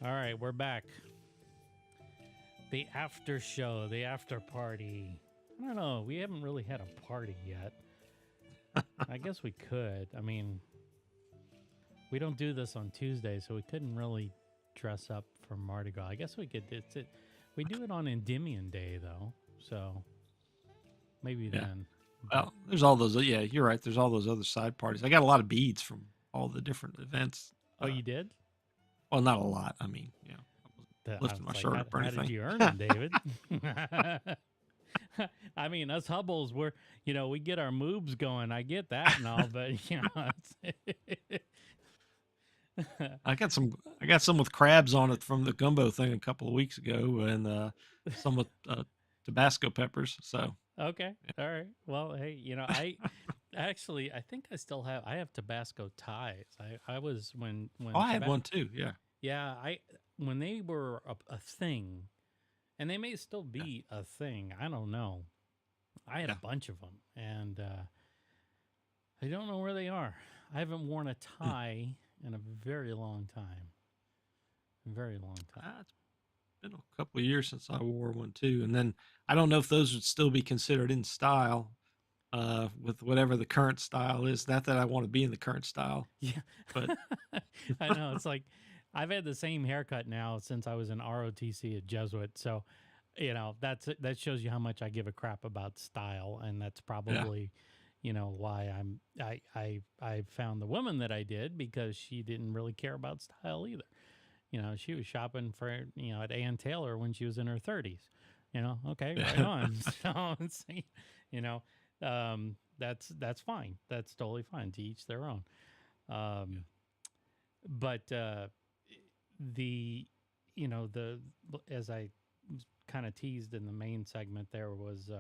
All right, we're back. The after show, the after party. I don't know. We haven't really had a party yet. I guess we could. I mean, we don't do this on Tuesday, so we couldn't really dress up for Mardi Gras. I guess we could. We do it on Endymion Day, though. So maybe Yeah. then. Well, there's all those. Yeah, you're right. There's all those other side parties. I got a lot of beads from all the different events. Oh, you did? Well, not a lot. I mean, I wasn't I lifting my was like, shirt up or how did anything. you earn them, David? I mean, us Hubbles, we get our moves going. I get that and all, but I got some with crabs on it from the gumbo thing a couple of weeks ago, and some with Tabasco peppers. So okay, all right. Well, hey, I think I have Tabasco ties. I was when I had one too. Yeah, yeah, when they were a thing, and they may still be a thing. I don't know. I had a bunch of them, and I don't know where they are. I haven't worn a tie in a very long time. Very long time. it's been a couple of years since I wore one too, and then I don't know if those would still be considered in style. With whatever the current style is, not that I want to be in the current style, Yeah, but I know. It's like I've had the same haircut now since I was in ROTC at Jesuit. So, that shows you how much I give a crap about style, and that's yeah, probably, why I found the woman that I did, because she didn't really care about style either. She was shopping for at Ann Taylor when she was in her 30s. Okay, right on. So, you know, that's fine. That's totally fine. To each their own. Um, but the the as I kind of teased in the main segment, there was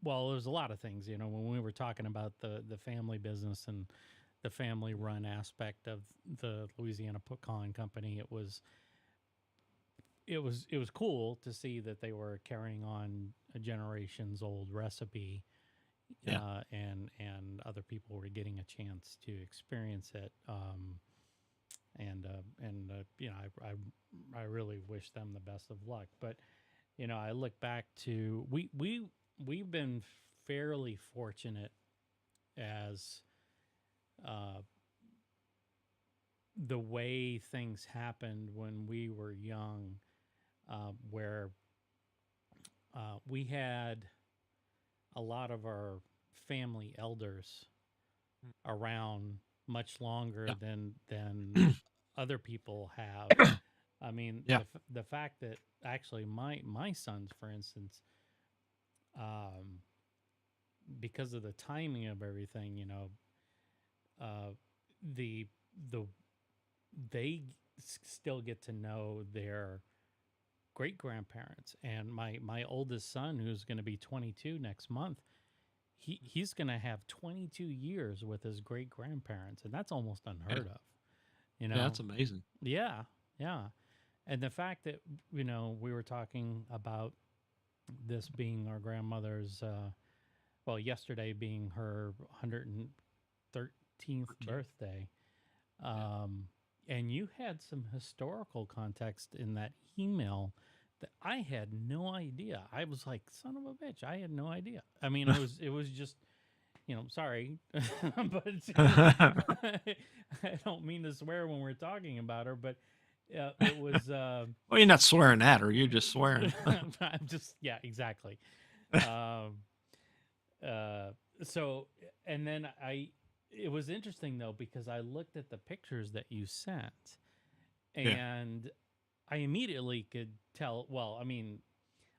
well, there's a lot of things. When we were talking about the family business and the family run aspect of the Louisiana Pecan Company, it was cool to see that they were carrying on a generation's old recipe, yeah, and other people were getting a chance to experience it. I really wish them the best of luck. But I look back to we've been fairly fortunate as the way things happened when we were young, where we had a lot of our family elders around much longer yeah, than other people have. I mean, yeah, the fact that actually my sons, for instance, um, because of the timing of everything, uh, the the they still get to know their great grandparents. And my oldest son, who's going to be 22 next month, he's going to have 22 years with his great grandparents, and that's almost yeah. unheard of. You Yeah, know, that's amazing. yeah, yeah. And the fact that we were talking about this being our grandmother's, well, yesterday being her 113th 14. birthday. Yeah. Um, and you had some historical context in that email that I had no idea. I was like, son of a bitch, I had no idea. I mean, it was just, sorry, but I don't mean to swear when we're talking about her, but it was. Well, you're not swearing at her. You're just swearing. I'm just, yeah, exactly. Um, uh, so, and then it was interesting though, because I looked at the pictures that you sent, Yeah. and I immediately could tell. Well, I mean,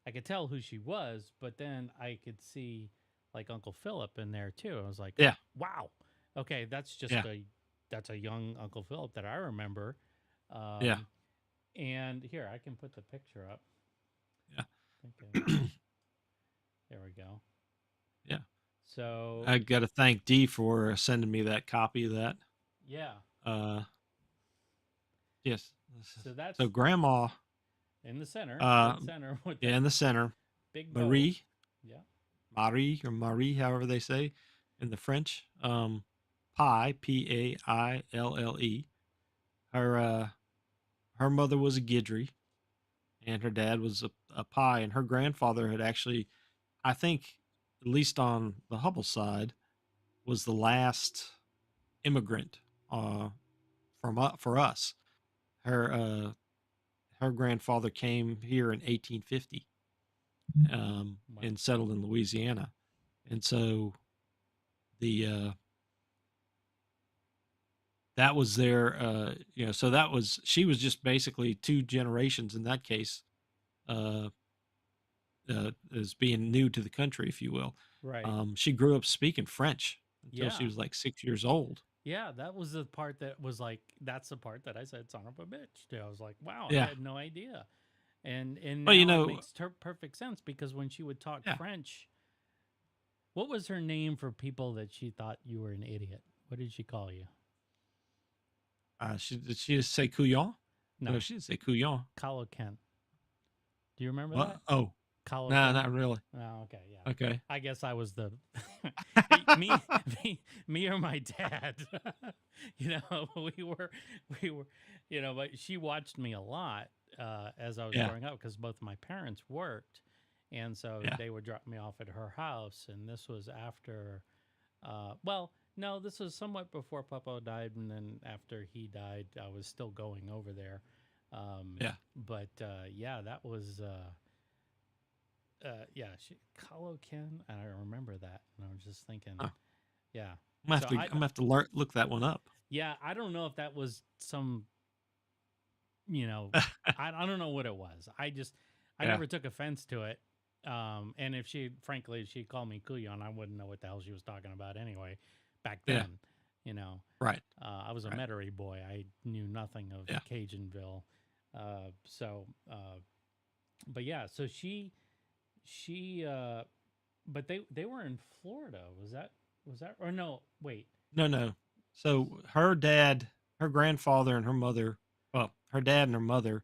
I could tell who she was, but then I could see like Uncle Philip in there too. I was like, Yeah. wow, okay, Yeah. that's a young Uncle Philip that I remember. Yeah. Um, and here I can put the picture up. Yeah. Okay, there we go. Yeah. So I got to thank Dee for sending me that copy of that. yeah, Uh, yes. so that's So grandma, in the center, uh, dead center with yeah, that in the center, big bow. Marie, Yeah. Marie, however they say in the French, Pie, Paille, her her mother was a Guidry, and her dad was a Pie, and her grandfather had actually, I think, at least on the Hubbell side, was the last immigrant for us. Her her grandfather came here in 1850 Wow. and settled in Louisiana, and so the that was their so that was she was just basically two generations in that case, uh, as being new to the country, if you will. Right. She grew up speaking French until she Yeah. was like 6 years old. Yeah, that was the part that was like that's the part that I said son of a bitch to. I was like, wow, I Yeah. had no idea. And Well, now it makes perfect sense because when she would talk yeah. French, what was her name for people that she thought you were an idiot? What did she call you? Did she just say couillon? No, No, she didn't say couillon. Calocan. Do you remember What? that? Oh, no, Calocan? not really. Oh, okay, yeah. Okay. I guess I was the me, me or my dad. you know, we were, but she watched me a lot as I was Yeah. growing up because both my parents worked, and so Yeah. they would drop me off at her house. And this was after, well, no, this was somewhat before Papa died, and then after he died, I was still going over there. Yeah. But yeah, that was. Yeah, Calocan. I remember that, and I was just thinking, Huh. yeah. I'm gonna have So to. I'm gonna have to look that one up. yeah, I don't know if that was some, you know, I don't know what it was. I Yeah. never took offense to it. And if frankly, she called me Kuyon, I wouldn't know what the hell she was talking about anyway. Back Yeah. then, you know, Right. I was a Right. Metairie boy. I knew nothing of Yeah. Cajunville. So, but yeah, so she but they were in Florida. Was that or no? Wait. No. No. So her dad, her grandfather, and her mother. Well, her dad and her mother,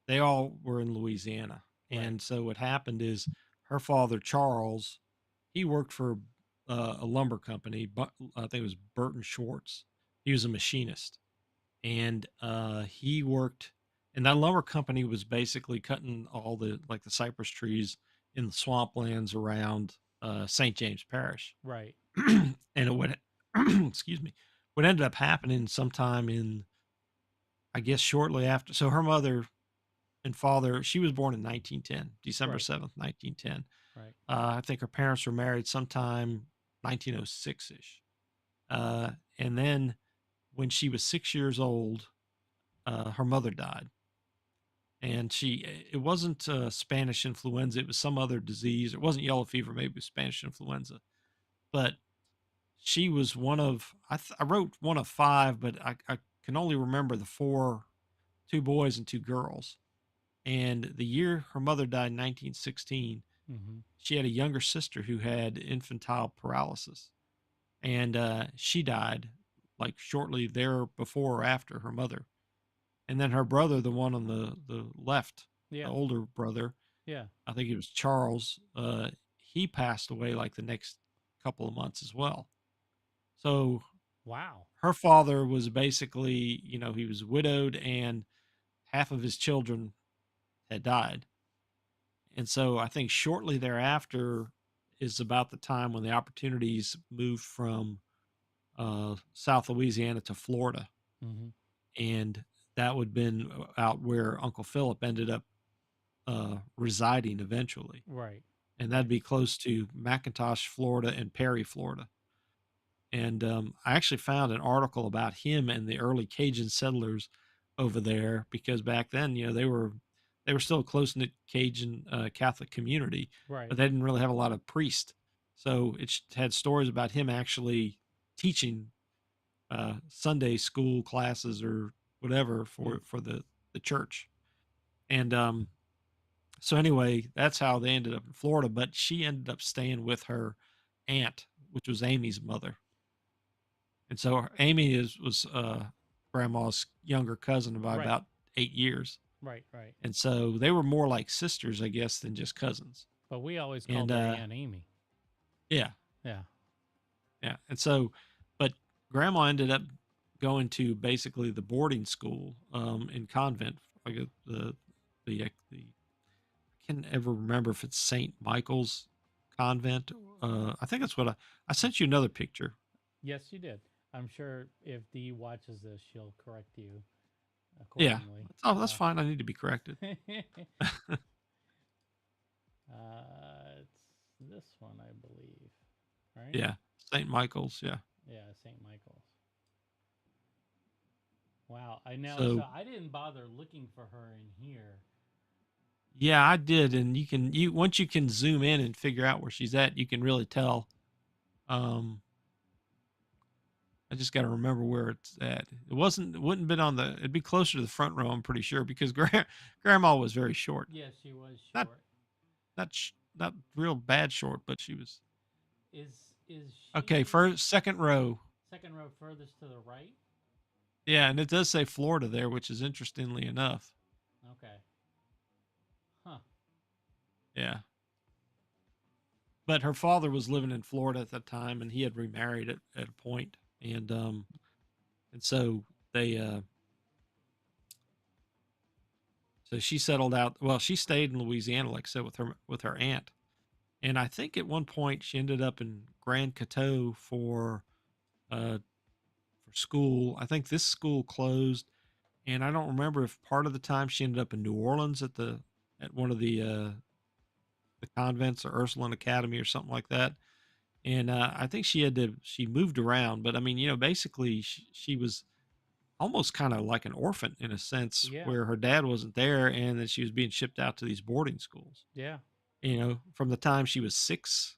they all were in Louisiana. Right. And so what happened is her father Charles, he worked for a lumber company, but I think it was Burton Schwartz. He was a machinist, and he worked. And that lumber company was basically cutting all the like the cypress trees in the swamplands around St. James Parish. Right. And it would, excuse me, what ended up happening sometime in, I guess, shortly after. So her mother and father, she was born in 1910, Right. December 7th, 1910. Right. I think her parents were married sometime 1906 ish. And then when she was 6 years old, her mother died. And it wasn't Spanish influenza, it was some other disease. It wasn't yellow fever, maybe it was Spanish influenza. But she was one of, I wrote one of five, but I can only remember the four, two boys and two girls. And the year her mother died in 1916, Mm-hmm. she had a younger sister who had infantile paralysis. And she died like shortly there before or after her mother. And then her brother, the one on the left, the Yeah. older brother, Yeah. I think it was Charles, he passed away like the next couple of months as well. So Wow. her father was basically, he was widowed and half of his children had died. And so I think shortly thereafter is about the time when the opportunities moved from South Louisiana to Florida. Mm-hmm. And that would have been out where Uncle Philip ended up residing eventually. Right. And that'd Right. be close to McIntosh, Florida, and Perry, Florida. And I actually found an article about him and the early Cajun settlers over there because back then, they were still a close knit Cajun Catholic community, Right. but they didn't really have a lot of priests. So had stories about him actually teaching Sunday school classes or whatever Mm. for the church. And so anyway, that's how they ended up in Florida. But she ended up staying with her aunt, which was Amy's mother. And so Amy was grandma's younger cousin by Right. about 8 years. Right. Right. And so they were more like sisters, I guess, than just cousins. But we always called And her Aunt Amy. yeah, Yeah. yeah. And so, but grandma ended up going to basically the boarding school in convent, like the I can't ever remember if it's St. Michael's convent. I think that's what I sent you another picture. Yes, you did. I'm sure if Dee watches this, she'll correct you Yeah. accordingly. That's fine. I need to be corrected. It's this one, I believe. Right? Yeah. St. Michael's. Yeah. Yeah, St. Michael's. Wow. I know. So So I didn't bother looking for her in here. yeah, I did, and you once you can zoom in and figure out where she's at, you can really tell. Um, I just got to remember where it's at. It wouldn't been on the. It'd be closer to the front row, I'm pretty sure, because grandma was very short. Yes, she was Not short. not real bad short, but she was Is okay. she First, second row. second row furthest to the right? Yeah, and it does say Florida there, which is interestingly enough. Okay. Huh. Yeah, but her father was living in Florida at that time, and he had remarried at a point, and so they so she settled out. Well, she stayed in Louisiana, like I said, with her aunt, and I think at one point she ended up in Grand Coteau uh for school. I think this school closed, and I don't remember if part of the time she ended up in New Orleans at one of the convents or Ursuline Academy or something like that. And I think she moved around, but I mean, basically she was almost kind of like an orphan in a sense, Yeah. where her dad wasn't there, and then she was being shipped out to these boarding schools. Yeah. From the time she was 6,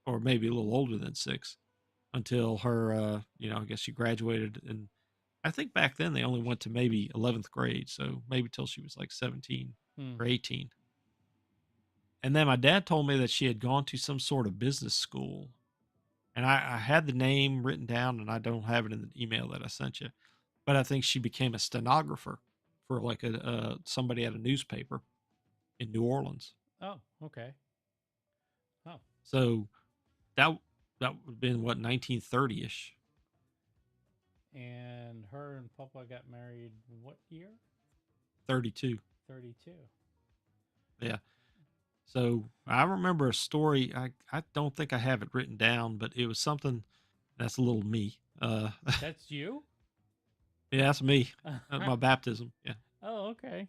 or maybe a little older than 6, until her, I guess she graduated. And I think back then they only went to maybe 11th grade, so maybe till she was like 17 Hmm. or 18. And then my dad told me that she had gone to some sort of business school, and I had the name written down, and I don't have it in the email that I sent you. But I think she became a stenographer for like somebody at a newspaper in New Orleans. Oh, okay. Oh. So that that would have been what, 1930ish. And her and Papa got married what year? 32. 32. Yeah. So I remember a story. I don't think I have it written down, but it was something that's a little me. That's you? Yeah, that's me at my baptism. Yeah. Oh, okay.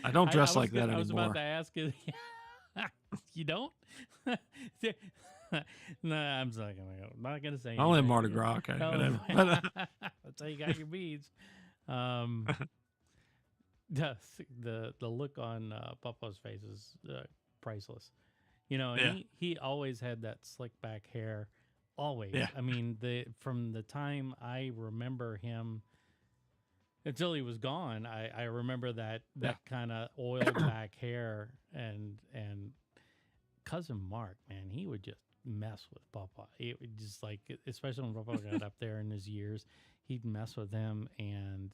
I don't dress like that I was about anymore. to ask you. You don't? No, I'm not gonna say Only anything. Mardi Gras. Okay, Oh, whatever. that's how you got your beads. Um, the look on Papa's face is priceless. And Yeah. he always had that slick back hair. Always. Yeah. I mean, from the time I remember him until he was gone, I remember that Yeah. kind of oiled back hair, and cousin Mark, man, he would just mess with Papa. It would just, like, especially when Papa got up there in his years, he'd mess with him, and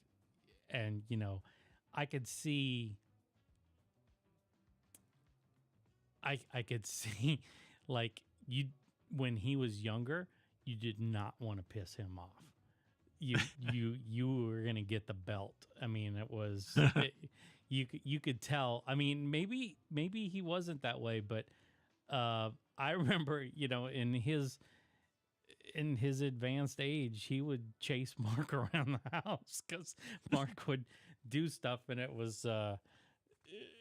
I could see I could see, like, you when he was younger, you did not want to piss him off. You were gonna get the belt. I mean, it was you could tell. I mean, maybe he wasn't that way, but I remember, in his advanced age, he would chase Mark around the house because Mark would do stuff, and it was just,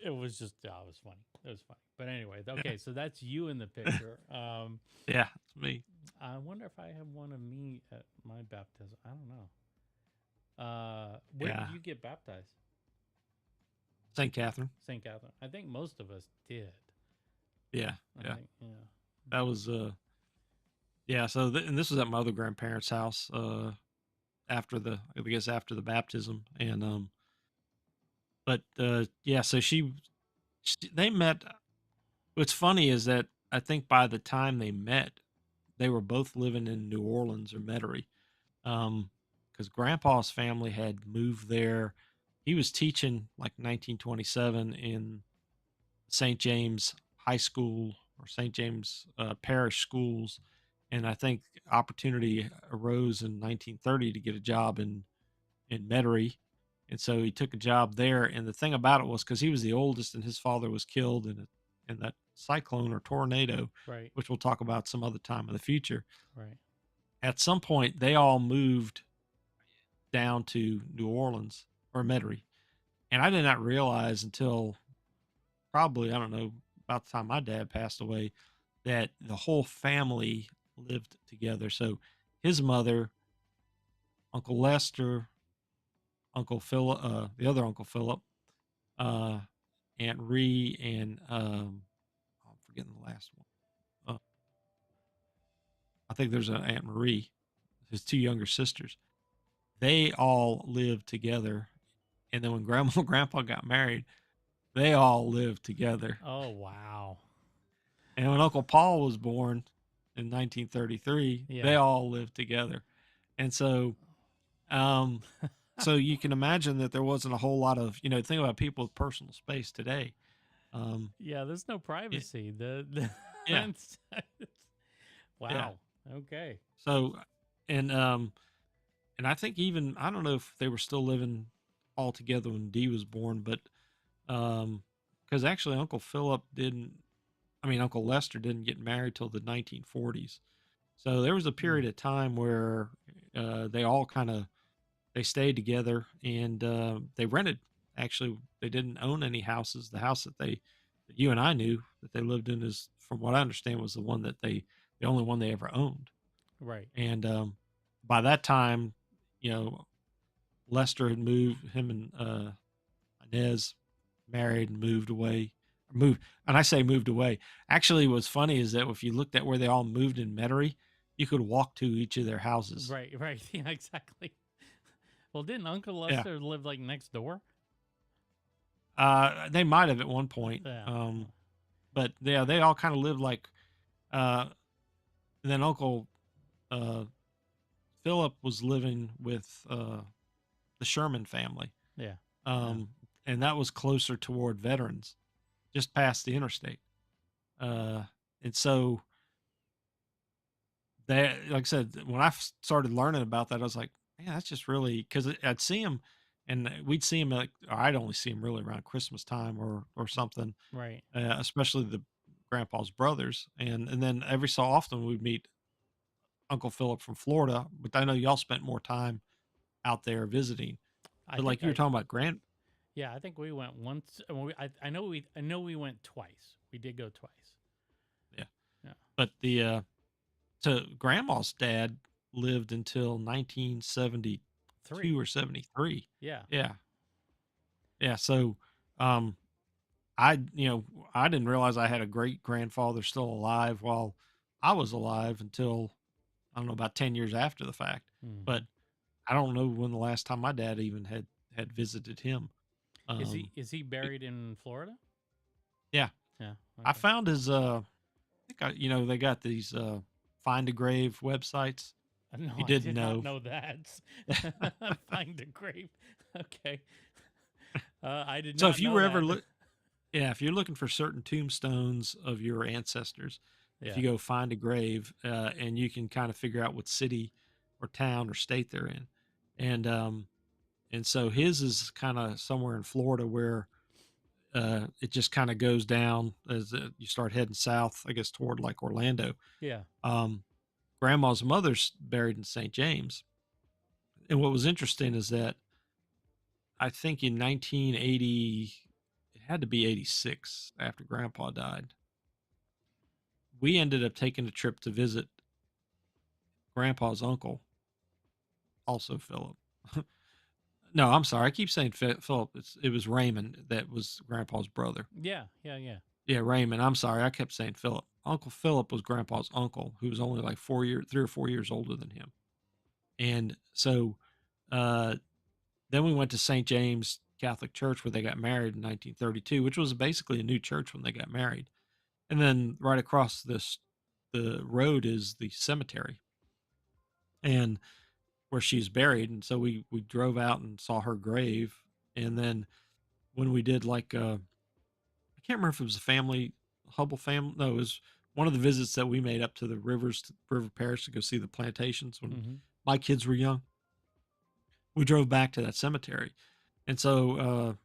it was funny. It was funny. But anyway, okay, so that's you in the picture. Yeah, it's me. I wonder if I have one of me at my baptism. I don't know. Where Yeah. did you get baptized? St. Catherine. St. Catherine. I think most of us did. Yeah. I Yeah. think, yeah. That was yeah, so and this was at my other grandparents' house after after the baptism. And but yeah, so they met. What's funny is that I think by the time they met, they were both living in New Orleans or Metairie. Because Grandpa's family had moved there. He was teaching like 1927 in St. James High School or St. James Parish schools and I think opportunity arose in 1930 to get a job in Metairie, and so he took a job there. And the thing about it was because he was the oldest, and his father was killed in that cyclone or tornado, Right. which we'll talk about some other time in the future. Right. At some point, they all moved down to New Orleans or Metairie, and I did not realize until probably, I don't know, about the time my dad passed away, that the whole family lived together. So his mother, Uncle Lester, Uncle Philip, the other Uncle Philip, uh, Aunt Ree, and I'm forgetting the last one. I think there's an Aunt Marie, his two younger sisters. They all lived together, and then when Grandma and Grandpa got married, they all lived together. Oh, wow. And when Uncle Paul was born in 1933, they Yeah. all lived together. And um, so you can imagine that there wasn't a whole lot of, think about people with personal space today. Um, Yeah, there's no it, privacy. yeah, It's- yeah. wow. Okay. So, and and I think even I don't know if they were still living all together when Dee was born, but because actually Uncle Philip didn't, I mean Uncle Lester didn't get married till the 1940s. So there was a Hmm. period of time where they all kind of they stayed together, and they rented. Actually, they didn't own any houses. The house that you and I knew that they lived in is, from what I understand, was the only one they ever owned. Right. And by that time, you know, Lester had moved. Him and Inez married and moved away. Moved, and I say moved away. Actually, what's funny is that if you looked at where they all moved in Metairie, you could walk to each of their houses. Right. Right. Yeah, exactly. Well, didn't Uncle Yeah, Lester live like next door? they might have at one point, Yeah. but yeah, they all kind of lived like. Uh, and then Uncle uh, Philip was living with the Sherman family, Yeah. Yeah. um, and that was closer toward Veterans, just past the interstate. Uh, and so that, like I said, when I started learning about that, I was like, man, that's just really because I'd see him, and we'd see him like, or I'd only see him really around Christmas time or something, Right. especially the grandpa's brothers, and then every so often we'd meet Uncle Philip from Florida. But I know y'all spent more time out there visiting. I But like think you were I talking about grand, Yeah, I think we went once. I know we went twice. We did go twice. yeah. Yeah. But the so grandma's dad lived until 1972 3. or 73. Yeah. Yeah. Yeah. So um I I didn't realize I had a great grandfather still alive while I was alive until I don't know about 10 years after the fact. But Hmm. I don't know when the last time my dad even had visited him. Um Is he it- buried in Florida? yeah. Yeah. I Okay. found his I think they got these find a grave websites. No, You I didn't did not know. know that. Find a grave. Okay. I did So if not you know were ever that. look Yeah, if you're looking for certain tombstones of your ancestors, if Yeah. you go find a grave, and you can kind of figure out what city or town or state they're in, and so his is kind of somewhere in Florida where it just kind of goes down as you start heading south, I guess toward like Orlando. Yeah. Um, Grandma's mother's buried in St. James, and what was interesting is that I think in 1980, it had to be 86 after Grandpa died, we ended up taking a trip to visit Grandpa's uncle, also Philip. No, I'm sorry. I keep saying Philip. It was Raymond that was Grandpa's brother. Yeah. Yeah. Yeah. Yeah, Raymond. I'm sorry. I kept saying Philip. Uncle Philip was Grandpa's uncle, who was only like 3 or 4 years older than him. And so uh, then we went to St. James Catholic Church where they got married in 1932, which was basically a new church when they got married. And then right across the road is the cemetery. And where she's buried, and so we drove out and saw her grave. And then when we did like I can't remember if it was a family Hubbell family, no, it was one of the visits that we made up to the River Parish to go see the plantations when Mm-hmm. my kids were young, we drove back to that cemetery. And so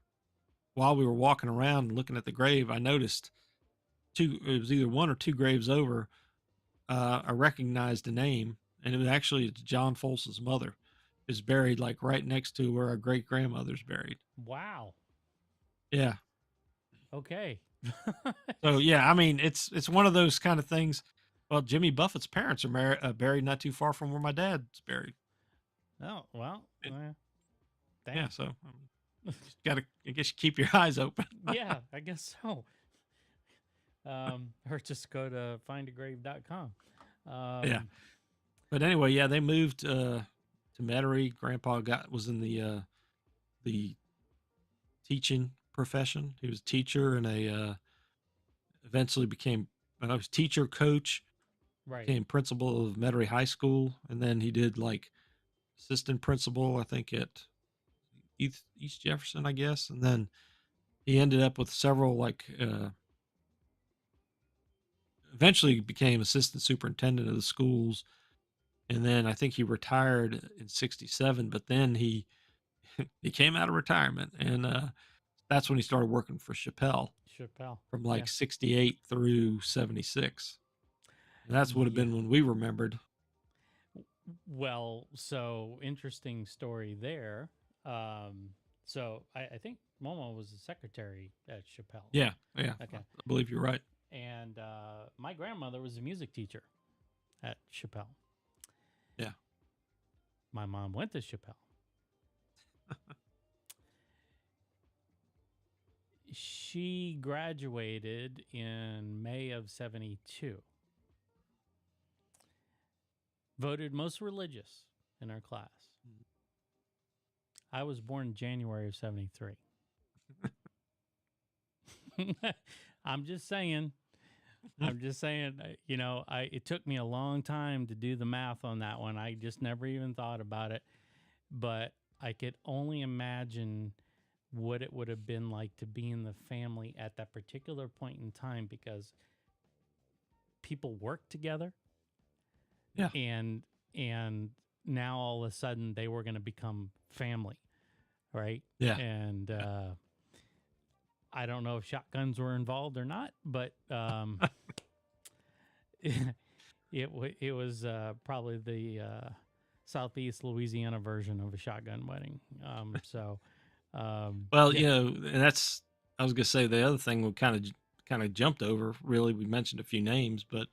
while we were walking around and looking at the grave, I noticed it was either one or two graves over. I recognized a name, and it was actually John Folse's mother is buried like right next to where our great grandmother's buried. Wow. Yeah. Okay. So yeah, I mean, it's one of those kind of things. Well, Jimmy Buffett's parents are buried not too far from where my dad's buried. Oh, well, Yeah, dang. so just gotta, I guess, you keep your eyes open. Yeah, I guess so. Or just go to findagrave.com. Yeah, but anyway, yeah, they moved to Metairie. Grandpa was in the teaching profession. He was a teacher and eventually became I was teacher coach, Right. became principal of Metairie High School, and then he did like assistant principal, I think, at East Jefferson, I guess, and then he ended up with several eventually became assistant superintendent of the schools, and then I think he retired in '67. But then he he came out of retirement, and that's when he started working for Chappelle Chappelle. from Yeah. like '68 through '76. And that's would have Yeah. been when we remembered. Well, so interesting story there. So I think Momo was the secretary at Chappelle. Yeah, yeah, Okay. I believe you're right. And my grandmother was a music teacher at Chappelle. Yeah. My mom went to Chappelle. She graduated in May of '72. Voted most religious in her class. I was born in January of '73. I'm just saying. I'm just saying. You know, it took me a long time to do the math on that one. I just never even thought about it, but I could only imagine what it would have been like to be in the family at that particular point in time, because people worked together. Yeah. And now all of a sudden they were going to become family, right? Yeah. And I don't know if shotguns were involved or not, but it was probably the Southeast Louisiana version of a shotgun wedding. Well, yeah. you know, and that's I was gonna say the other thing we kind of jumped over. Really, we mentioned a few names, but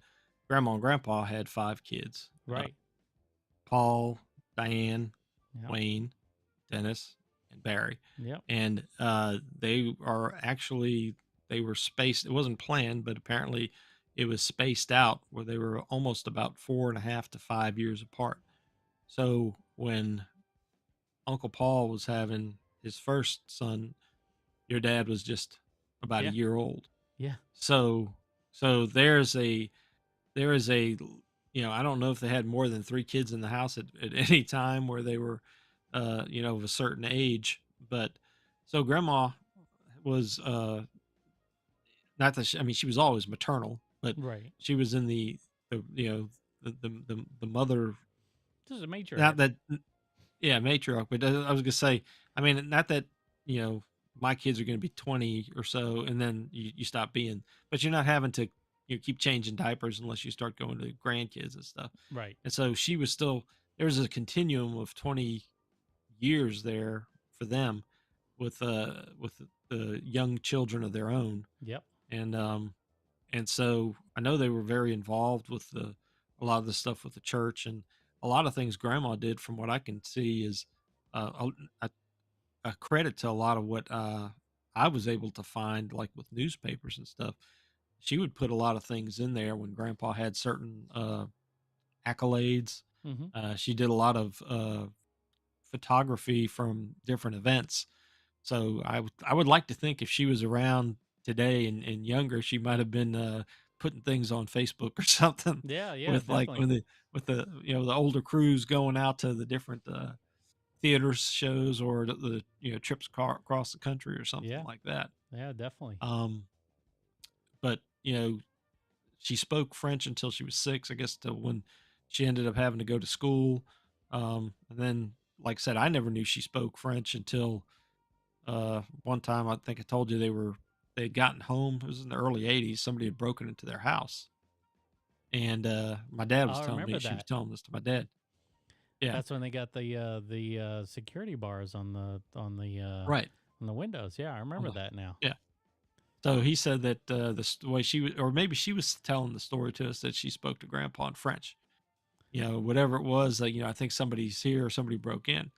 Grandma and Grandpa had 5 kids. Right. Paul, Diane, Yep. Wayne, Dennis, and Barry. Yep. And they were spaced. It wasn't planned, but apparently it was spaced out where they were almost about 4.5 to 5 years apart. So when Uncle Paul was having his first son, your dad was just about a Yeah. year old. Yeah. So there is a I don't know if they had more than 3 kids in the house at any time where they were of a certain age, but so grandma was not that she was always maternal, but Right. she was in the the mother, This is a matriarch. not that yeah, matriarch, but I was gonna say, I mean, not that my kids are gonna be 20 or so and then you stop being, but you're not having to keep changing diapers unless you start going to grandkids and stuff. Right. And so she was still, there was a continuum of 20 years there for them with the young children of their own. Yep. And so I know they were very involved with a lot of the stuff with the church, and a lot of things grandma did from what I can see is a credit to a lot of what I was able to find, like with newspapers and stuff. She would put a lot of things in there when grandpa had certain accolades. Mm-hmm. She did a lot of photography from different events. So I would like to think if she was around today and younger, she might have been putting things on Facebook or something. Yeah. Yeah. With like Definitely. with the the older crews going out to the different theater shows or the trips across the country or something Yeah. like that. Yeah. Definitely. But she spoke French until she was 6, I guess, till when she ended up having to go to school. And then, like I said, I never knew she spoke French until one time. I think I told you they'd gotten home. It was in the early '80s. Somebody had broken into their house, and my dad was I telling me remember she was that. telling this to my dad. Yeah, That's when they got the security bars right. on the windows. Yeah, I On remember the that now. yeah. So he said that the way she was, or maybe she was telling the story to us that she spoke to Grandpa in French. Whatever it was, like, I think somebody's here or somebody broke in.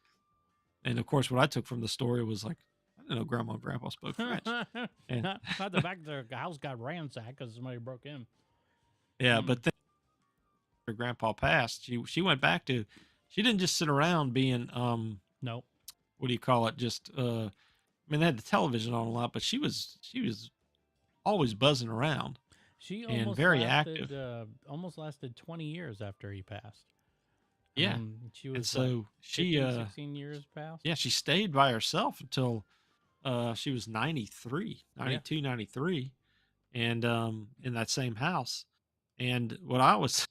And of course, what I took from the story was like, I didn't know Grandma and Grandpa spoke French. And Not the fact that the house got ransacked because somebody broke in. yeah, Mm. but then her grandpa passed, she went back to, she didn't just sit around being, Nope. what do you call it? Just, I mean, they had the television on a lot, but she was always buzzing around She and very active. almost lasted 20 years after he passed. Yeah. She And was what, so 15, 16 years past? yeah, she stayed by herself until she was 93, Yeah. 92, 93, and in that same house. And what I was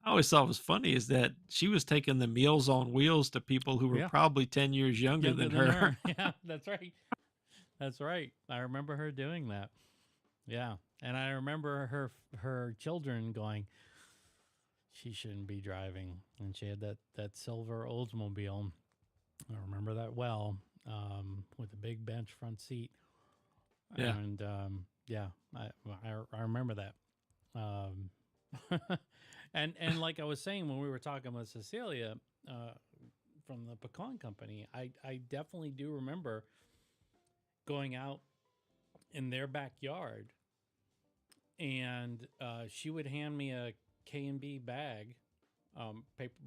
I always thought was funny is that she was taking the Meals on Wheels to people who were Yeah. probably 10 years younger Younger than than her. her. Yeah, that's right. That's right. I remember her doing that. Yeah. And I remember her children going, she shouldn't be driving. And she had that silver Oldsmobile. I remember that well, with a big bench front seat. Yeah. And yeah, I remember that. Um, and like I was saying when we were talking with Cecilia from the pecan company, I definitely do remember going out in their backyard, and she would hand me a K&B bag,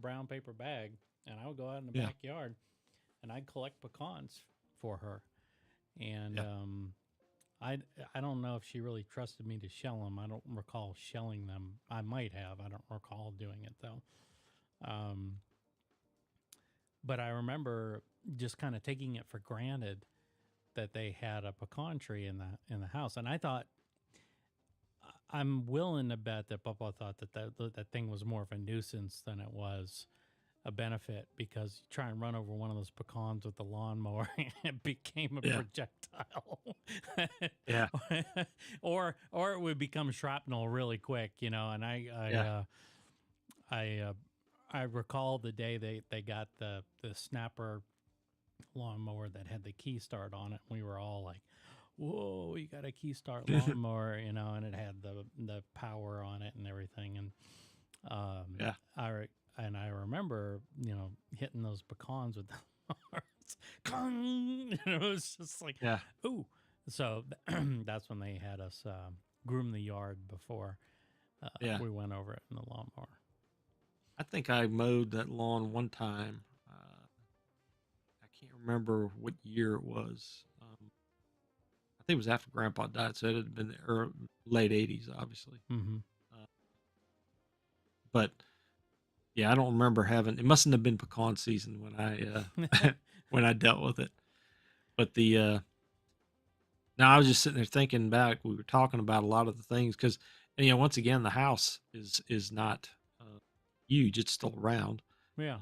brown paper bag, and I would go out in the Yeah. backyard and I'd collect pecans for her. And Yeah. I I don't know if she really trusted me to shell them. I don't recall shelling them. I might have. I don't recall doing it though. Um, but I remember just kind of taking it for granted that they had a pecan tree in the house, and I thought, I'm willing to bet that Papa thought that thing was more of a nuisance than it was a benefit, because you try and run over one of those pecans with the lawnmower and it became a Yeah. projectile. Yeah. Or it would become shrapnel really quick, and Yeah. I recall the day they got the snapper lawnmower that had the key start on it. We were all like, whoa, you got a key start lawnmower, and it had the power on it and everything. And Yeah. I remember, hitting those pecans with the Kong! It was just like, Yeah. ooh. So that's when they had us groom the yard before Yeah. we went over it in the lawnmower. I think I mowed that lawn one time. I can't remember what year it was. I think it was after Grandpa died, so it had been the late '80s, obviously. Mm-hmm. But yeah, I don't remember having. It mustn't have been pecan season when I when I dealt with it. But now I was just sitting there thinking back. We were talking about a lot of the things because, once again, the house is not huge. It's still around. Yeah.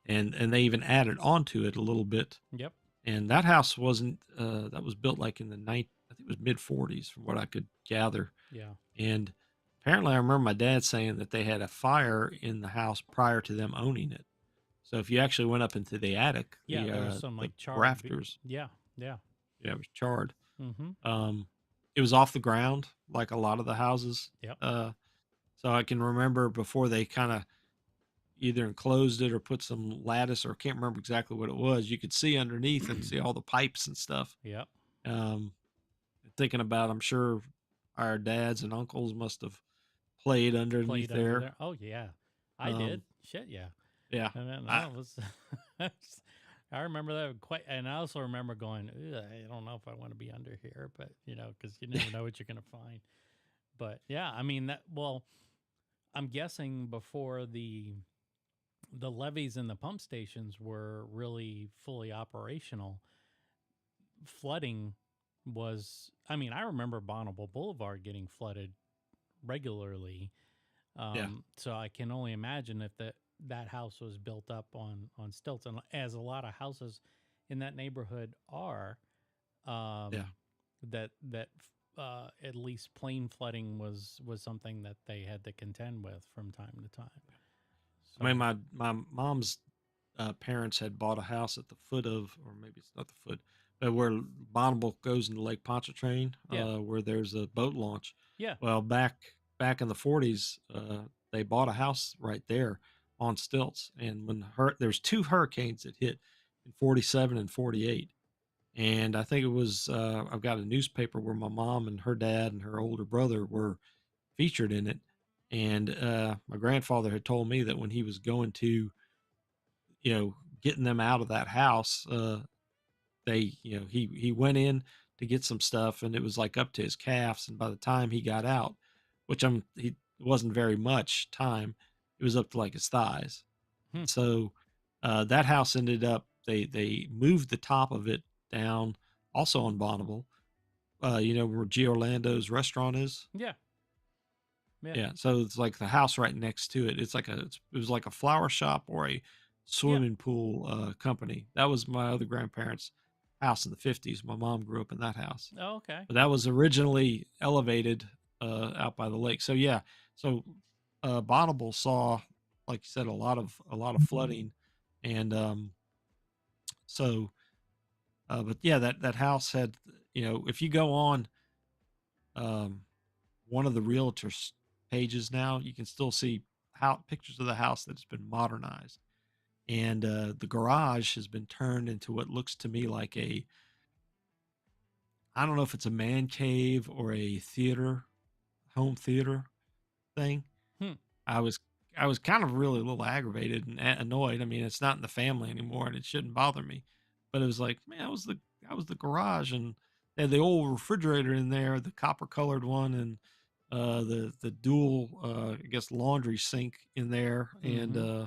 And they even added onto it a little bit. Yep. And that house wasn't. That was built like in the I think it was mid '40s, from what I could gather. Yeah. And apparently, I remember my dad saying that they had a fire in the house prior to them owning it. So if you actually went up into the attic, Yeah. There was some the like charred. rafters, Yeah. Yeah. yeah, it was charred. Mm-hmm. It was off the ground, like a lot of the houses. Yep. So I can remember before they kind of either enclosed it or put some lattice, or can't remember exactly what it was. You could see underneath and see all the pipes and stuff. Yep. Um, Thinking about, I'm sure our dads and uncles must have played underneath Played under there. there. Oh yeah, I Um, did. Shit, yeah. yeah. And then I, that was. I remember that quite, and I also remember going, I don't know if I want to be under here, but because you never know what you're gonna find. But yeah, I mean that. Well, I'm guessing before the levees and the pump stations were really fully operational, flooding was. I mean, I remember Bonneville Boulevard getting flooded regularly. Yeah. So I can only imagine if that house was built up on stilts, and as a lot of houses in that neighborhood are, Yeah. um, that at least plain flooding was something that they had to contend with from time to time. I mean, So my mom's parents had bought a house at the foot of, or maybe it's not the foot, but where Bonneville goes into Lake Pontchartrain, yeah, where there's a boat launch. yeah, Well, back in the 40s, they bought a house right there on stilts, and there's two hurricanes that hit in 47 and 48. And I think it was I've got a newspaper where my mom and her dad and her older brother were featured in it. And my grandfather had told me that when he was going to, getting them out of that house, he went in to get some stuff, and it was like up to his calves. And by the time he got out, which he wasn't very much time, it was up to like his thighs. hmm, And so that house ended up, they moved the top of it down, also on Bonneville. Where G Orlando's restaurant is. yeah, yeah. Yeah, so it's like the house right next to it. It was like a flower shop or a Yeah. swimming pool company. That was my other grandparents' house in the 50s. My mom grew up in that house. Oh, okay. But that was originally elevated out by the lake. So yeah, so Bonneville saw, like you said, a lot of flooding, and so but yeah, that house had, if you go on um, one of the realtors pages now, you can still see how pictures of the house that's been modernized, and the garage has been turned into what looks to me like I don't know if it's a man cave or a home theater thing. Hmm. I was I was kind of really a little aggravated and annoyed. I mean, it's not in the family anymore, and it shouldn't bother me. But it was like, man, that was the garage, and they had the old refrigerator in there, the copper colored one, and the dual I guess laundry sink in there, Mm-hmm.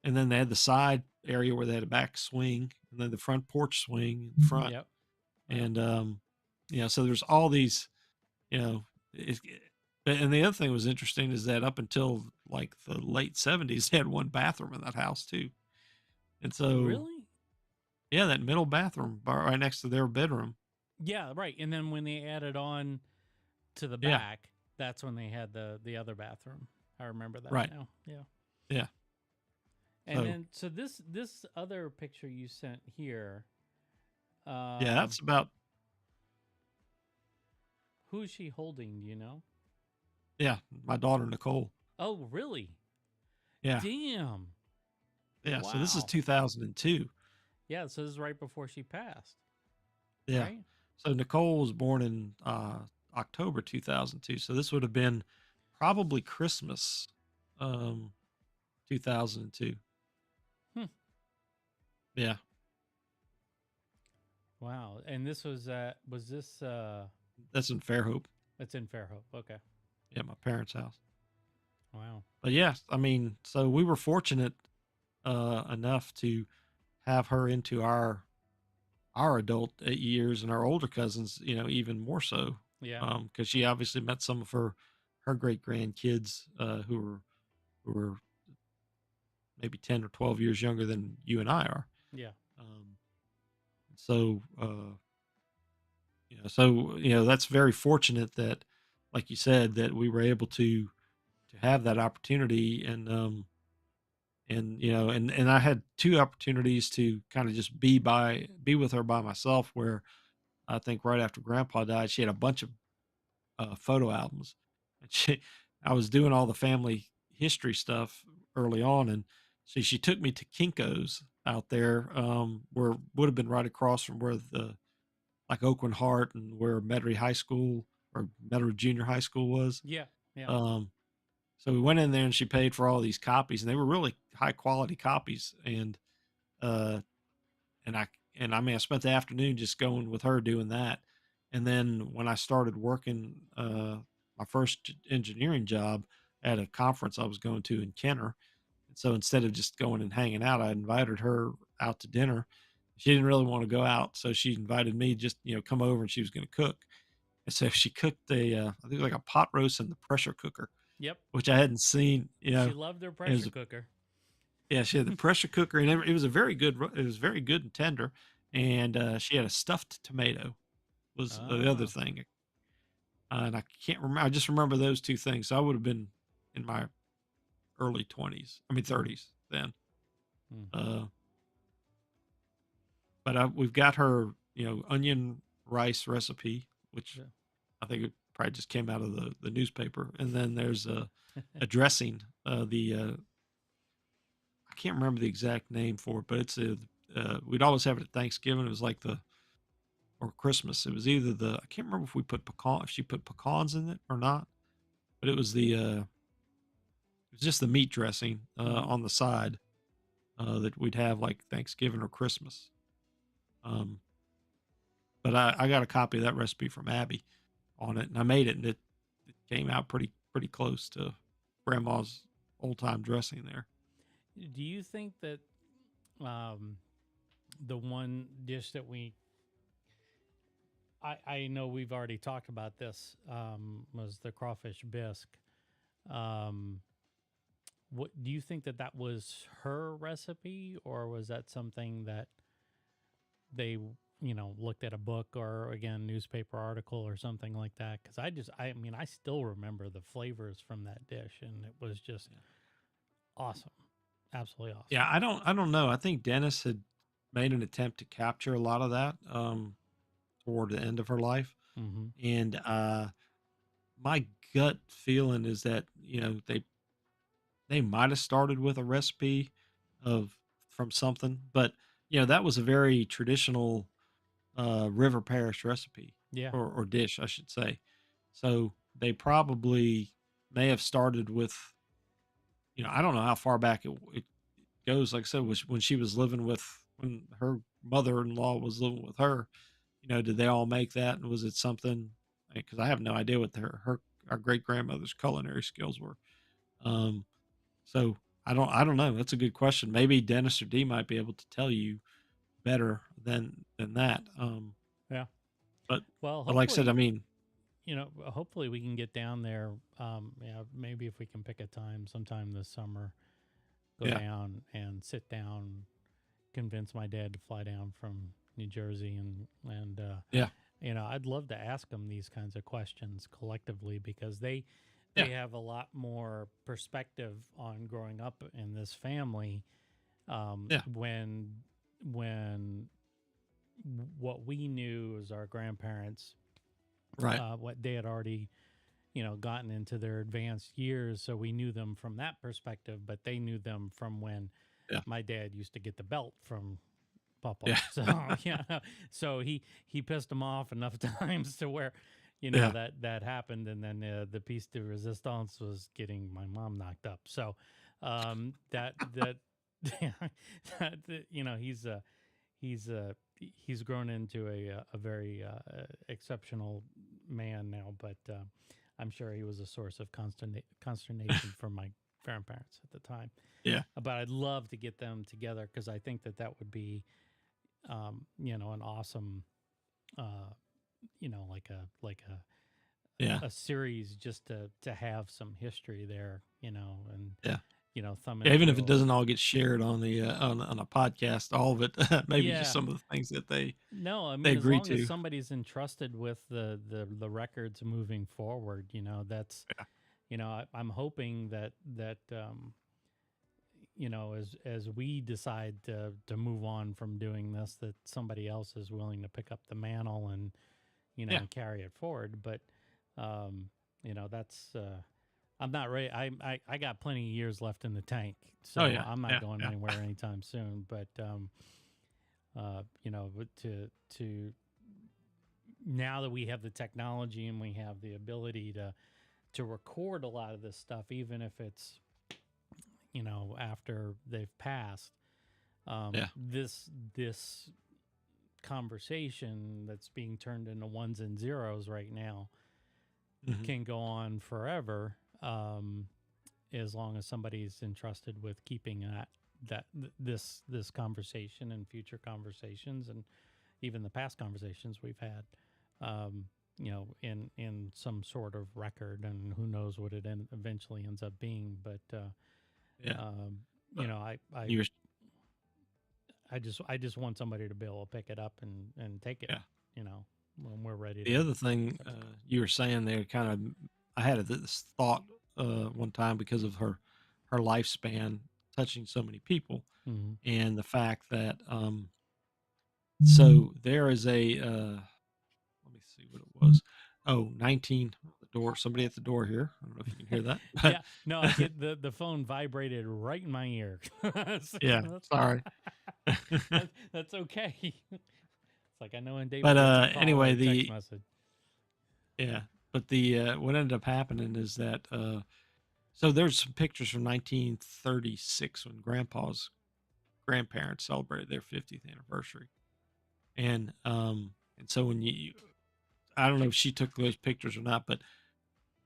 and then they had the side area where they had a back swing, and then the front porch swing in front, Yep. Yep. and so there's all these, you know, and the other thing was interesting is that up until like the late 70s, they had one bathroom in that house too. And so, Really? yeah, that middle bathroom right next to their bedroom. Yeah. Right. And then when they added on to the Yeah, back, that's when they had the other bathroom. I remember that right. now. Yeah. Yeah. And So, then so this other picture you sent here, yeah, um, that's about, who is she holding? Do you know? yeah, my daughter, Nicole. Oh, really? Yeah. Damn. Yeah. So this is Wow. 2002. Yeah. So this is right before she passed, Yeah. right? So Nicole was born in October 2002. So this would have been probably Christmas, um, 2002. Hmm. Yeah. Wow. And this was this That's in Fairhope. it's in Fairhope. Okay. Yeah. My parents' house. Wow. But yes, I mean, so we were fortunate enough to have her into our adult years, and our older cousins, even more so, Yeah. because she obviously met some of her great grandkids who were maybe 10 or 12 years younger than you and I are. Yeah. Um, so that's very fortunate that, like you said, that we were able to have that opportunity, and I had two opportunities to kind of just be with her by myself, where I think right after grandpa died, she had a bunch of photo albums, and I was doing all the family history stuff early on, and she took me to Kinko's out there, where would have been right across from where the like Oakland Hart and where Metairie High School or Metairie Junior High School was. Yeah. Yeah. Um, so we went in there, and she paid for all these copies, and they were really high quality copies. Uh, and I mean, I spent the afternoon just going with her doing that. And then when I started working, my first engineering job at a conference I was going to in Kenner. And so instead of just going and hanging out, I invited her out to dinner. She didn't really want to go out, so she invited me, just come over, and she was going to cook. And so she cooked I think like a pot roast in the pressure cooker, Yep. which I hadn't seen, She loved her and it pressure was cooker. yeah, she had the pressure cooker, and it was a very good. It was very good and tender, and she had a stuffed tomato was the other Ah. thing, and I can't remember. I just remember those two things. So I would have been in my early 20s. I mean Mm, 30s then. mm. Uh, but we've got her, onion rice recipe, which Yeah. I think it probably just came out of the newspaper. And then there's a dressing. I can't remember the exact name for it, but we'd always have it at Thanksgiving. It was like or Christmas. It was either I can't remember if she put pecans in it or not, but it was just the meat dressing Hmm. on the side that we'd have like Thanksgiving or Christmas. Um, but I got a copy of that recipe from Abby on it, and I made it, and it came out pretty close to Grandma's old time dressing there. Do you think that um, the one dish that I know we've already talked about this was the crawfish bisque. Um, what do you think that that was her recipe, or was that something that they looked at a book or again newspaper article or something like that? Because I mean I still remember the flavors from that dish, and it was just Yeah. awesome, absolutely awesome. Yeah, I don't know. I think Dennis had made an attempt to capture a lot of that toward the end of her life, Mm-hmm. and my gut feeling is that they might have started with a recipe of from something, but that was a very traditional river parish recipe Yeah. or dish, I should say. So they probably may have started with, I don't know how far back it goes. Like I said, was when she was living with when her mother-in-law was living with her. Did they all make that, and was it something? Because I have no idea what our great grandmother's culinary skills were. Um, so I don't know. That's a good question. Maybe Dennis or D might be able to tell you better than that. Yeah. But Well, but like I said, I hopefully, mean, hopefully we can get down there. Yeah, maybe if we can pick a time sometime this summer, go yeah, down and sit down, convince my dad to fly down from New Jersey, and yeah, I'd love to ask them these kinds of questions collectively because they yeah, have a lot more perspective on growing up in this family. yeah, When what we knew as our grandparents, right, what they had already gotten into their advanced years, so we knew them from that perspective, but they knew them from when yeah, my dad used to get the belt from Papa. yeah, So yeah, so he pissed him off enough times to where yeah, that happened, and then the piece de resistance was getting my mom knocked up. So that that he's he's grown into a very exceptional man now, but I'm sure he was a source of consternation for my grandparents at the time. yeah, But I'd love to get them together because I think that that would be, an awesome, uh, yeah. a series just to have some history there, and Yeah. thumbing Yeah, even if it through. doesn't all get shared on the on a podcast, all of it, maybe just Yeah. some of the things that No, I they mean, as agree long as to. somebody's entrusted with the records moving forward, that's, Yeah. I'm hoping that as we decide to move on from doing this, that somebody else is willing to pick up the mantle and Yeah. and carry it forward. But that's I'm not ready. I got plenty of years left in the tank, Oh so yeah. I'm not Yeah. going Yeah. anywhere anytime soon. But but to now that we have the technology and we have the ability to record a lot of this stuff, even if it's after they've passed, Yeah. this conversation that's being turned into ones and zeros right now Hmm. can go on forever, as long as somebody's entrusted with keeping this conversation and future conversations and even the past conversations we've had. in some sort of record, and who knows what it eventually ends up being. But Yeah. um, But I you were, I just want somebody to be able to pick it up and take it, yeah. when we're ready The to. other thing you were saying there, kind of, I had this thought one time because of her lifespan touching so many people, Mhm. and the fact that so there is a let me see what it was. Oh, 19, the door. Somebody at the door here. I don't know if you can hear that, Yeah, no, I get the phone vibrated right in my ear. So yeah. Sorry. that's okay. It's like I know when But David gets a call or anyway, a text the message. yeah. But the what ended up happening is that so there's some pictures from 1936 when Grandpa's grandparents celebrated their 50th anniversary, and so when I don't know if she took those pictures or not, but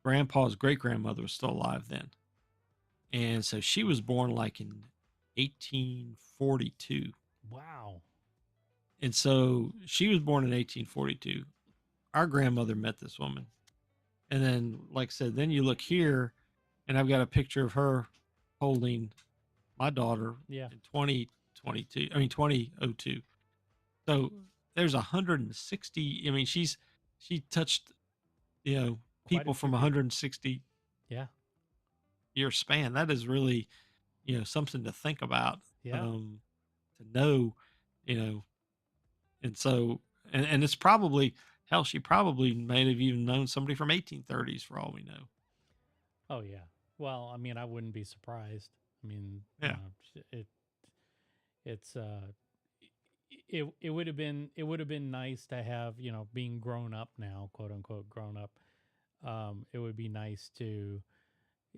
Grandpa's great grandmother was still alive then, and so she was born like in 1842, Wow. and so she was born in 1842. Our grandmother met this woman, and then like I said, then you look here, and I've got a picture of her holding my daughter Yeah. in 2022. I mean 2002. So there's 160. I mean, she touched Quite a people few from people. 160 Yeah. year span. That is really something to think about. Yeah. To know, you know, and so and it's probably hell. She probably may have even known somebody from 1830s for all we know. Oh yeah. Well, I mean, I wouldn't be surprised. I mean, Yeah, it's it would have been nice to have, being grown up now, quote unquote grown up. It would be nice to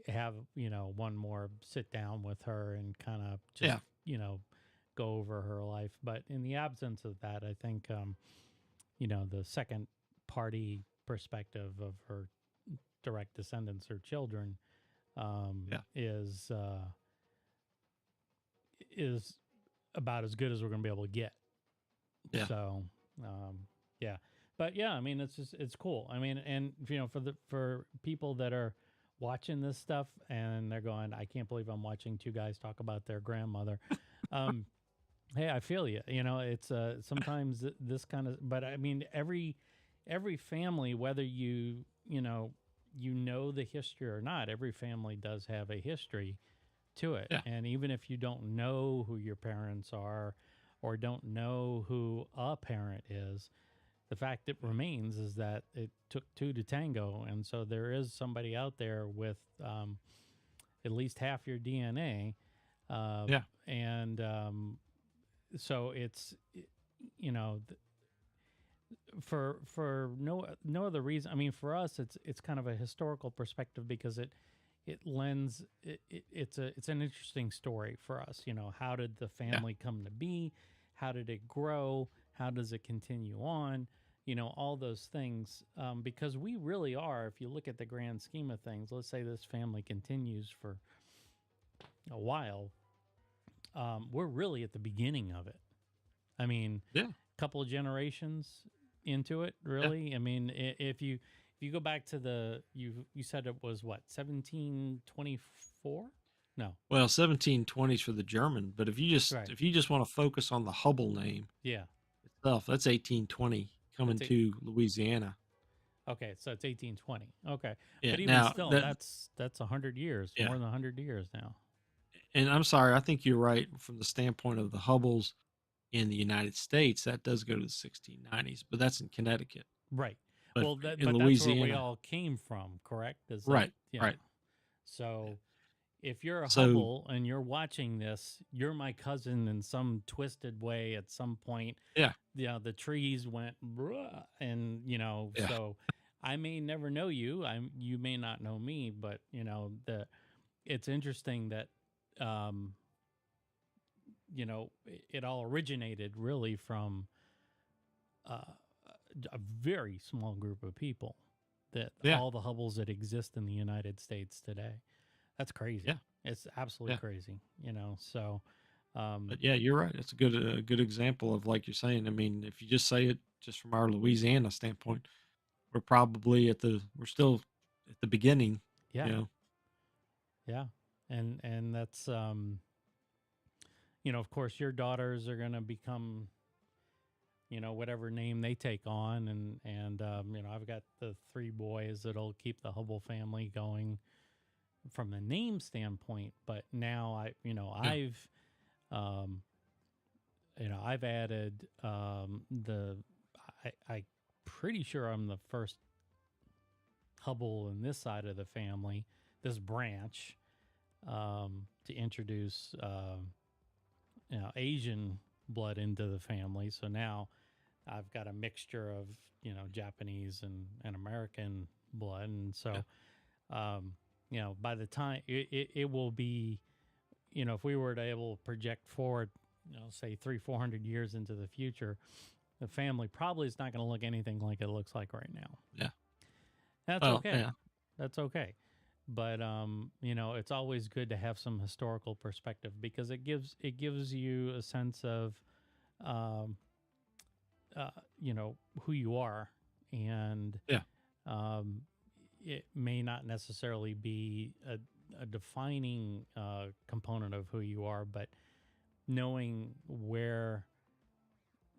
have, one more sit down with her and kind of just, yeah, go over her life. But in the absence of that, I think, the second party perspective of her direct descendants or children, yeah, is about as good as we're going to be able to get. yeah, So, yeah, but yeah, I mean, it's cool. I mean, and for people that are watching this stuff and they're going, I can't believe I'm watching two guys talk about their grandmother. Um, hey, I feel you. It's sometimes this kind of, but I mean, every family, whether you know the history or not, every family does have a history to it. yeah, And even if you don't know who your parents are or don't know who a parent is, the fact that yeah, remains is that it took two to tango. And so there is somebody out there with, at least half your DNA. Uh, yeah, and so it's, you know, for no other reason. I mean, for us, it's kind of a historical perspective because it lends it's an interesting story for us. How did the yeah, family come to be? How did it grow? How does it continue on? All those things, because we really are, if you look at the grand scheme of things, let's say this family continues for a while, we're really at the beginning of it. I mean, yeah, couple of generations into it, yeah. really. I mean, if you go back to you said it was what, 1724? No. Well, 1720s for the German, but Right. if you just want to focus on the Hubbell name Yeah. itself, that's 1820 coming That's it. to Louisiana. Okay, so it's 1820. Okay. Yeah. But even Now still, that that's 100 years, yeah, more than 100 years now. and I'm sorry, I think you're right from the standpoint of the Hubbles in the United States. That does go to the 1690s, but that's in Connecticut. Right. But Well, that in but that's where we Louisiana, all came from, correct? Is that, right, yeah. right. Yeah. So if you're a So Hubble and you're watching this, you're my cousin in some twisted way at some point. yeah, The trees went "Bruh," and yeah, so I may never know you. You may not know me, but it's interesting that um it all originated really from uh, a very small group of people, that yeah, all the Hubbles that exist in the United States today. That's crazy. yeah, It's absolutely yeah. crazy, so um But yeah, you're right. It's a good example of like you're saying. I mean, if you just say it just from our Louisiana standpoint, we're still at the beginning, Yeah, you know. yeah, and that's you know, of course, your daughters are going to become, you know, whatever name they take on, and you know, I've got the three boys that'll keep the Hubble family going from the name standpoint. But now Yeah. Um, I've added I pretty sure I'm the first Hubble in this side of the family, this branch, to introduce Asian blood into the family. So now I've got a mixture of Japanese and American blood, and Yeah. so by the time it will be, if we were to able to project forward, say 300-400 years into the future, the family probably is not going to look anything like it looks like right now. Yeah. That's Well, okay. yeah. That's okay. But it's always good to have some historical perspective because it gives you a sense of um, who you are, and Yeah. um, it may not necessarily be a defining component of who you are, but knowing where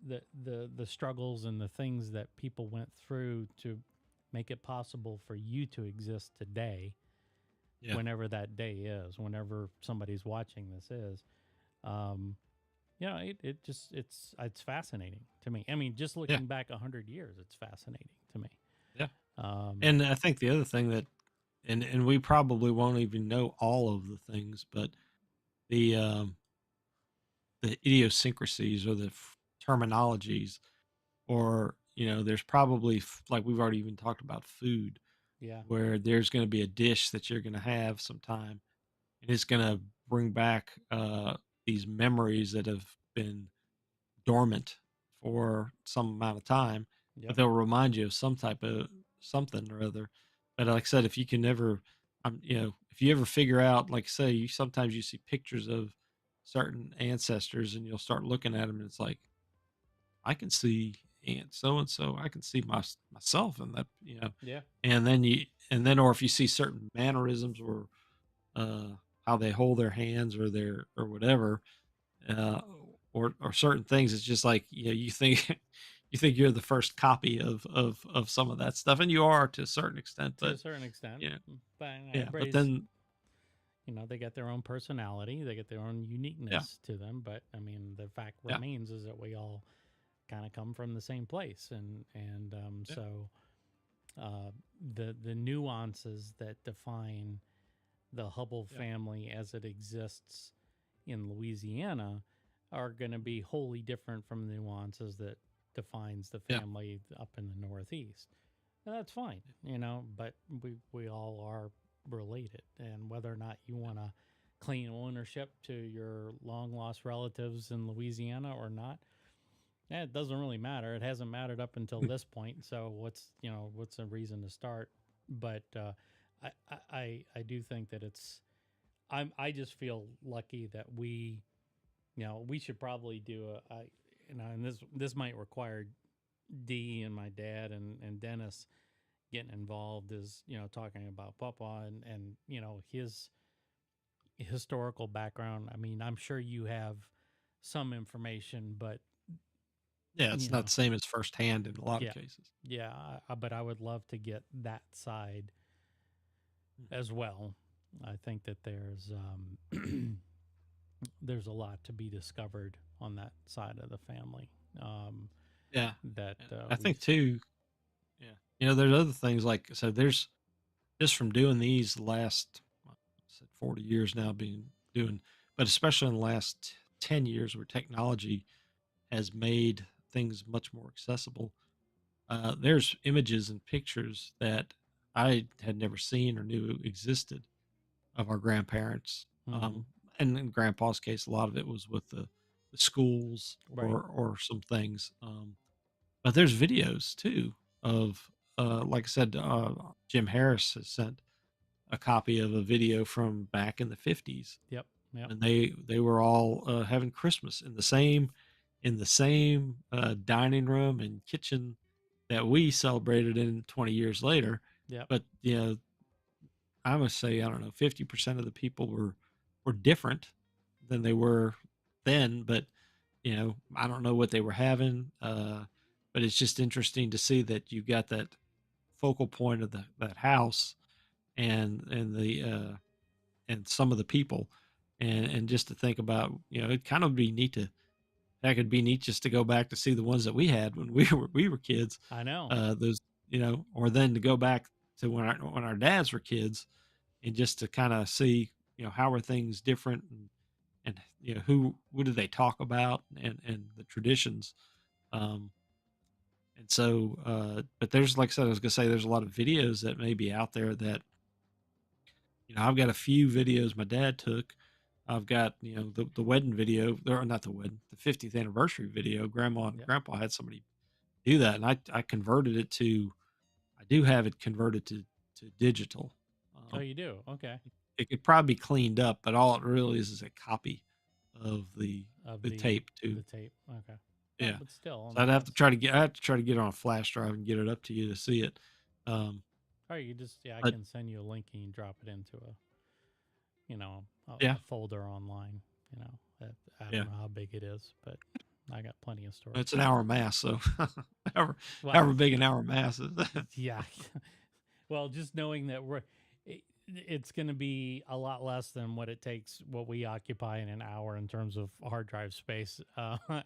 the struggles and the things that people went through to make it possible for you to exist today, Yeah. whenever that day is, whenever somebody's watching this is. Um, it's fascinating to me. I mean, just Yeah. looking back 100 years, it's fascinating to me. Yeah. Um, And I think the other thing that, and we probably won't even know all of the things, but the the idiosyncrasies or the terminologies, or there's probably like we've already even talked about food, yeah, where there's going to be a dish that you're going to have sometime, and it's going to bring back these memories that have been dormant for some amount of time, but yep, they'll remind you of some type of something or other. But like I said, if you can never, if you ever figure out, like say, you sometimes you see pictures of certain ancestors, and you'll start looking at them, and it's like, I can see Aunt so and so, I can see myself in that, yeah, or if you see certain mannerisms, or uh, how they hold their hands, or their or whatever, uh, or certain things. It's just like, you think you think you're the first copy of some of that stuff, and you are to a certain extent. to But a certain extent. yeah, But yeah. But everybody's, then they got their own personality, they get their own yeah, uniqueness to them. But I mean, the fact yeah, remains is that we all kind of come from the same place, and yeah, so uh, the nuances that define the Hubble yeah, family as it exists in Louisiana are going to be wholly different from the nuances that defines the yeah, family up in the Northeast. And that's fine, but we all are related. And whether or not you want to claim ownership to your long lost relatives in Louisiana or not, it doesn't really matter. It hasn't mattered up until this point. So what's a reason to start? But I do think that I just feel lucky that we should probably do and this might require D and my dad and Dennis getting involved, is talking about Papa and his historical background. I mean, I'm sure you have some information, but yeah. you It's not know the same as firsthand in a lot of yeah, cases. yeah, but I would love to get that side Mhm. as well. I think that there's a lot to be discovered on that side of the family, Yeah, that and I we think too. Yeah, there's other things, like so. There's just from doing these last, I said 40 years now, being doing, but especially in the last 10 years, where technology has made things much more accessible. There's images and pictures that I had never seen or knew existed of our grandparents. mm-hmm. And in Grandpa's case, a lot of it was with the schools, Right. or some things. But there's videos too of, like I said, Jim Harris has sent a copy of a video from back in the 50s, Yep. Yep. when they were all having Christmas in the same dining room and kitchen that we celebrated in 20 years later. Yep. But I must say, I don't know, 50% of the people were different than they were then. But I don't know what they were having. But it's just interesting to see that you got that focal point of that house and the and some of the people, and just to think about, it kind of be neat to that could be neat just to go back to see the ones that we had when we were kids. I know. Those, or then to go back to when our dads were kids, and just to kind of see, how are things different, and what do they talk about, and the traditions. Um, and so, but there's, like I said, I was gonna say, there's a lot of videos that may be out there that, I've got a few videos my dad took. I've got, the wedding video, or not the wedding, the 50th anniversary video. Grandma and Yep. grandpa had somebody do that, and I converted it to, I do have it converted to digital. Oh, you do? Okay. It could probably be cleaned up, but all it really is a copy of the Of the tape too. the tape. Okay. Yeah. But still, So I'd have to try to get, I have to try to get it on a flash drive and get it up to you to see it. Or you just, I But can send you a link and you drop it into a yeah, folder online. I yeah, don't know how big it is, but I got plenty of storage. it's an hour mass, so however, Well, however big an hour mass is. yeah. Well, just knowing that it's going to be a lot less than what we occupy in an hour in terms of hard drive space.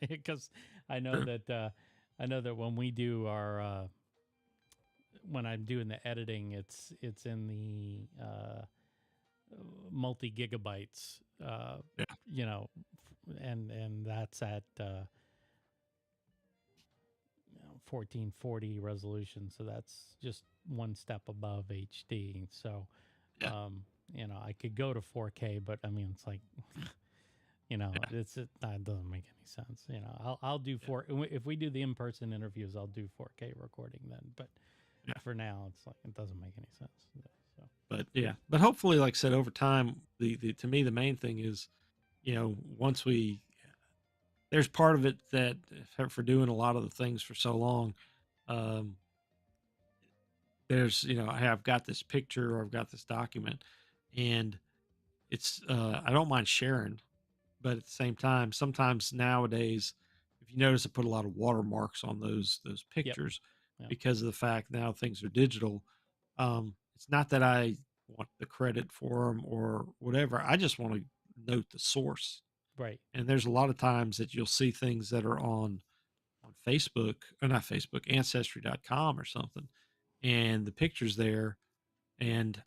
Because I know Sure. that when we do when I'm doing the editing, it's in the multi gigabytes. Yeah, And that's at 1440 resolution, so that's just one step above HD. So, yeah, I could go to 4K, but I mean, it's like, yeah, that doesn't make any sense. I'll do yeah, if we do the in-person interviews, I'll do 4K recording then. But yeah. for now, it's like it doesn't make any sense. So But yeah, but hopefully, like I said, over time, the to me the main thing is, once there's part of it that, for doing a lot of the things for so long, um, there's, I've got this picture or I've got this document, and it's, I don't mind sharing, but at the same time, sometimes nowadays, if you notice, I put a lot of watermarks on those yep, pictures yep, because of the fact now things are digital. It's not that I want the credit for them or whatever. I just want to note the source. right, And there's a lot of times that you'll see things that are on Facebook, or not Facebook, ancestry.com or something, and the pictures there. And,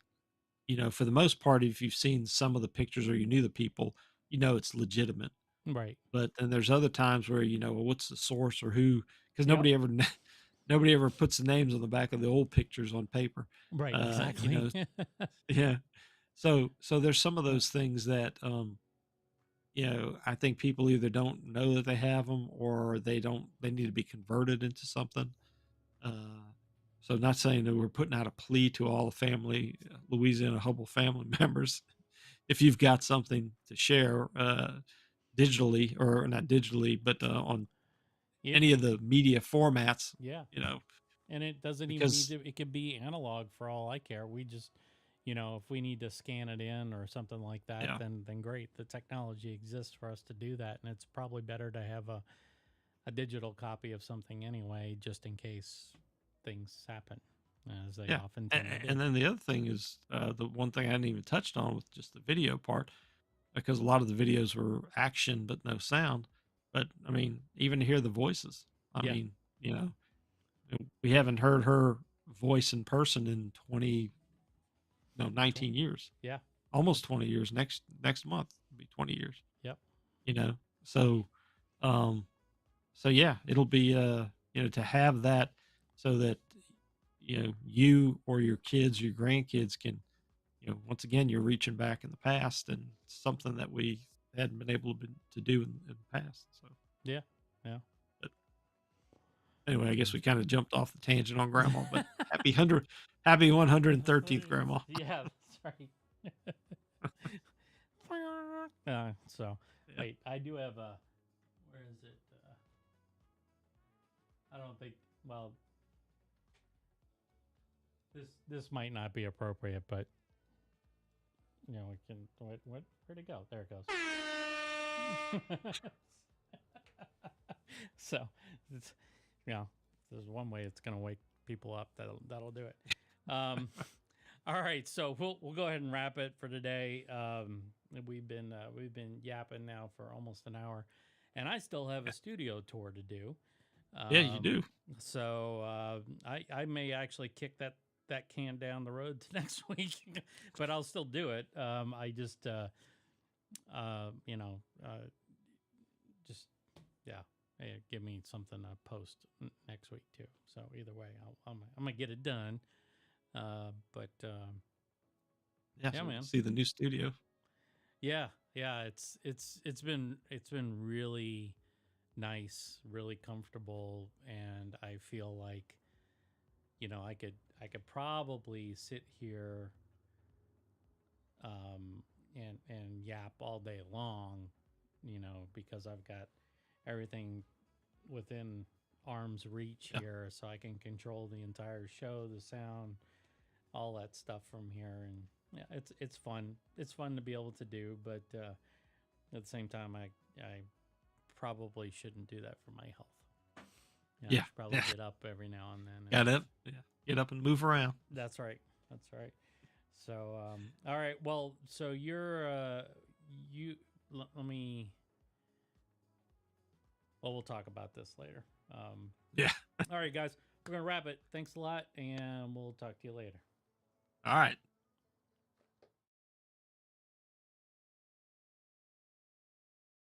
for the most part, if you've seen some of the pictures or you knew the people, it's legitimate. right, But then there's other times where, well, what's the source or who, because yep, nobody ever puts the names on the back of the old pictures on paper. right, Uh, you exactly. know, yeah. So there's some of those things that, I think people either don't know that they have them, or they need to be converted into something. Uh, so not saying that we're putting out a plea to all the family, Louisiana Hubbell family members. If you've got something to share, digitally, or not digitally, but on it, any of the media formats, yeah. you know, And it doesn't even need because to, it could be analog for all I care. We just, if we need to scan it in or something like that, yeah, then great. The technology exists for us to do that. And it's probably better to have a digital copy of something anyway, just in case things happen, as they yeah. often And, tend to do. and then the other thing is, the one thing I hadn't even touched on with just the video part, because a lot of the videos were action but no sound. But I mean, even to hear the voices, I Yeah. mean, we haven't heard her voice in person in 19 years, Yeah. almost 20 years. Next month will be 20 years. Yep. You know, so um, so yeah, it'll be, to have that, so that, you or your kids, your grandkids can, once again, you're reaching back in the past, and something that we hadn't been able to do in the past. So, Yeah. Yeah. but anyway, I guess we kind of jumped off the tangent on grandma, but happy 113th grandma. Yeah, that's right. So, Yeah. wait, I do have where is it? I don't think, well, This might not be appropriate, but we can. Where'd it go? There it goes. So, it's, there's one way it's going to wake people up. That'll do it. All right, so we'll go ahead and wrap it for today. We've been yapping now for almost an hour, and I still have a studio tour to do. Yeah, you do. So I may actually kick that can down the road to next week, but I'll still do it. I just give me something to post next week too. So either way, I'm gonna get it done. Yeah, so man. See the new studio. Yeah. It's been really nice, really comfortable, and I feel like, I could probably sit here, and yap all day long, because I've got everything within arm's reach here, so I can control the entire show, the sound, all that stuff from here. And yeah, it's fun. It's fun to be able to do, but at the same time, I probably shouldn't do that for my health. I should probably get up every now and then. Get up and move around. That's right. So, all right. Well, so you're let me. Well, we'll talk about this later. All right, guys, we're gonna wrap it. Thanks a lot, and we'll talk to you later. All right.